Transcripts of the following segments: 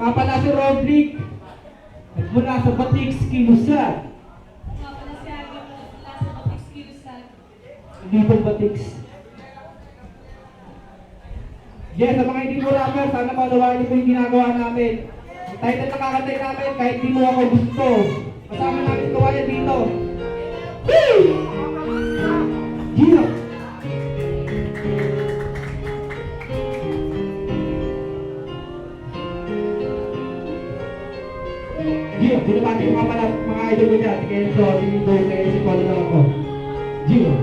Nga pala si Rodrick. At mula sa Batiks, Kilusan. Nga pala si Agyo mula sa Batiks, Kilusan. Little Batiks. Yes, sa mga hindi mo rapper, sana maunawaan niyo po yung ginagawa namin. Ang title na kakantay namin, kahit di mo ako gusto. Kasama namin kawayan dito. Woo! Yeah! Gio, binabati ko nga pala mga idol ko dyan, si Kenzo, si Doke, si Polo na ako. Gio.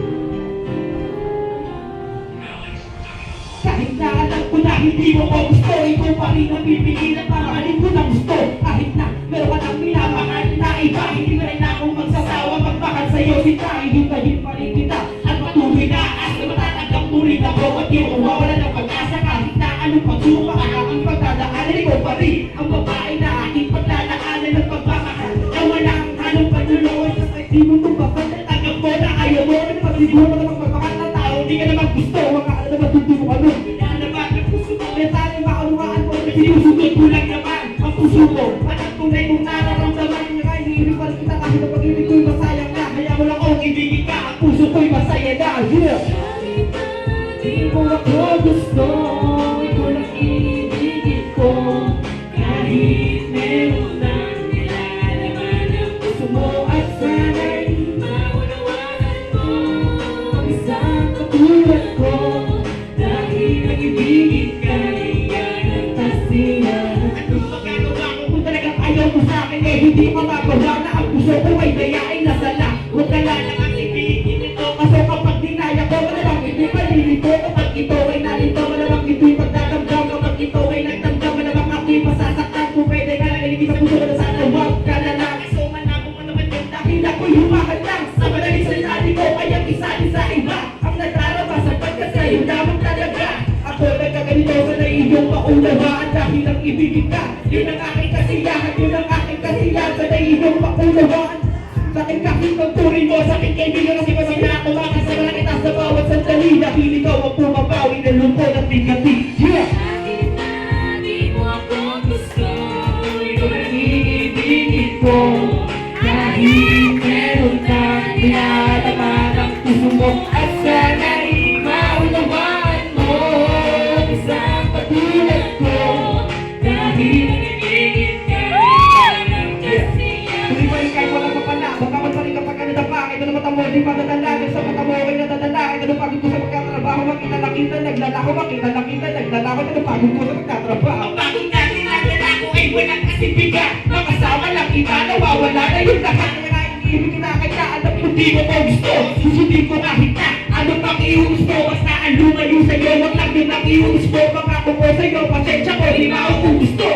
Kahit na alam ko na hindi mo ko gusto, ikaw pa rin ang pipigilan para alin ko na gusto. Kahit na meron ka ng minamangal na iba, hindi na rin akong magsasawa magbakan sa'yo. Sinta, hintayin pa rin kita at patuloy na aas na matatanggap mo rin ako. At di mo mawala ng pag-asa kahit na anong pagsuka ang aking pagdadaanan. Ikaw pa rin ang babae na aking pagdadaanan ng pagmamahal na walang halong panluluoy sa di mo itong babae. Tanggap mo na ayaw mo na pasiguro na magmamahal na tao. Hindi ka naman gusto, mga alam na matutuwa ka nun. Pinalaman ng puso mo, mensahe makaluhaan mo. Sinusugod ko lang naman ang puso mo. At ang tunay mong nararamdaman niya kaya hihiripal kita kahit ang pag-ibig ko'y masayang na. Kaya mo lang akong ibigin ka, ang puso ko'y masaya na. Yeah! Di mo ako gusto, ikaw lang ibigin ko. Kahit meron nang nilalaman ang puso mo at sana'y maunawaan mo ang isang katulad ko. Dahil nag-ibigin ka, iyan ang kasiyahan. At kung magagawa ko kung talagang ayaw mo sa'kin, eh hindi mapapagawa na ang puso ko ay dayain na sala. Huwag ka lang ang ibigin ito, kaso kapag dinaya ko, malamang hindi malilito. Kapag ito ay nalito, malamang ito'y pagdadamdam. Kapag ito ay nagdamdam, malamang ako'y masasaktan. Kung pwede ka lang ilibig sa puso ko na sana huwag ka na lang. So manabong mo naman yun dahil ako'y humakan lang. Sa madaling salita ko, kayang isali sa iba. Ang nadarama sapagkat sa'yo lamang talaga. Ako nagkaganito sa naiyong paunawaan dahil ang ibigin ka. Yun ang aking kasiyahan, yun ang aking kasiyahan sa naiyong paunawaan. Sa aking kakitang turin mo, sa aking kaibigan kasi masaya ako makasama kita sa bawat sandali. Dahil ikaw ang pumapawi ng lungkot at bigati. Yeah! Kahit na di mo ako gusto, ikaw lang Ibigin ko kahit meron kang pinalaman ang puso mo at sana'y maunawaan mo isang katulad ko dahil ibigin ka, iyan ang kasiyahan. tuloy pa rin kahit walang mapala magkaman pa rin kapag nadapa kahit ano mata mo di pa nadalagan sa mata mo ay nadadalagan ano pagod ko sa pagkatrabaho makita nakita naglalako makita nakita naglalako ano pagod ko sa pagkatrabaho ang pagod natin naglalako ay walang kasibigan makasama lang iba nawawala na yung lahat na naiibig kita kahit na alam mo di mo ko gusto susundin ko kahit na ano pang iugusto basta ang lumayo sa'yo wag lang yun ang iugusto pangako ko sa'yo pasensya ko di ba ako gusto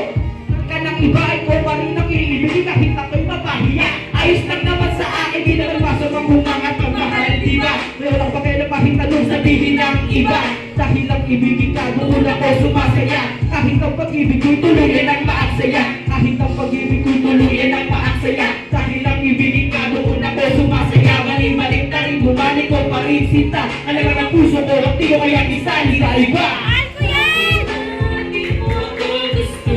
ka ng iba ay ko pa rin ang iibig kahit ako'y mapahiya ayos lang naman sa akin di naman masamang humangat pagmahal di ba pero lang pa kailan pahintanong sabihin ng iba dahil ang ibigin ka doon ako sumasaya kahit ang pag-ibig ko'y tuluyan ang maaksaya kahit ang pag-ibig ko'y tuluyan ang maaksaya dahil ang ibigin ka doon ako sumasaya mali-malik na rin bumalik ko pa rin sinta alam ang puso ko at di ko kaya isali sa iba Di mo ako gusto,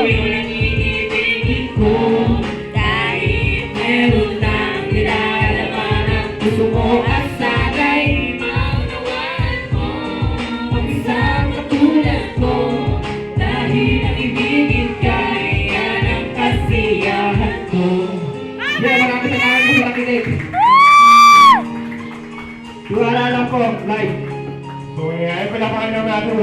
ikaw lang ibigin ko. kahit meron lang nilalaman ang puso mo at sana'y Maunawaan mo ang isang katulad ko dahil ang ibigin ka yan ang kasiyahan ko. Yeah, maraming salamat po sa nakinig. Tiwala lang po, live. So, ay palapakan naman natin